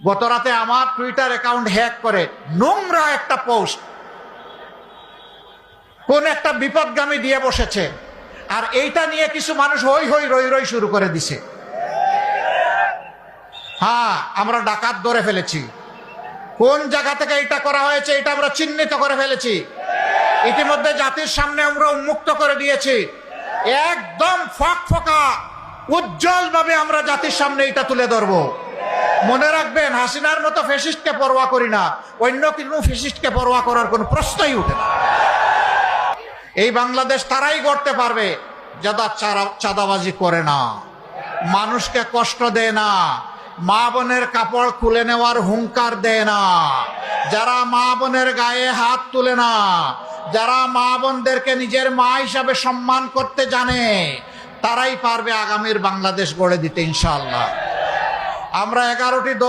গত রাতে আমার টুইটার অ্যাকাউন্ট হ্যাক করে নোংরা একটা পোস্ট কোন একটা বিপদগামী দিয়ে বসেছে, আর এইটা নিয়ে কিছু মানুষ হই হই রই রই শুরু করে দিছে। হ্যাঁ, আমরা ডাকাত ধরে ফেলেছি। কোন জায়গা থেকে এটা করা হয়েছে এটা আমরা চিহ্নিত করে ফেলেছি। ইতিমধ্যে জাতির সামনে আমরা উন্মুক্ত করে দিয়েছি। একদম ফকফকা উজ্জ্বল ভাবে আমরা জাতির সামনে এটা তুলে ধরবো। মনে রাখবেন, হাসিনার মতো ফ্যাসিস্টকে পরোয়া করি না, অন্য কোনো ফ্যাসিস্টকে পরোয়া করার কোনো প্রশ্নই উঠে না। এই বাংলাদেশ তারাই গড়তে পারবে যারা চাঁদাবাজি করে না, মানুষকে কষ্ট দেয় না, মা বোনের কাপড় খুলে নেওয়ার হুঙ্কার দেয় না, যারা মা বোনের গায়ে হাত তুলে না, যারা মা বোনদেরকে নিজের মা হিসাবে সম্মান করতে জানে, তারাই পারবে আগামীর বাংলাদেশ গড়ে দিতে ইনশাআল্লাহ। আমরা 11টি দল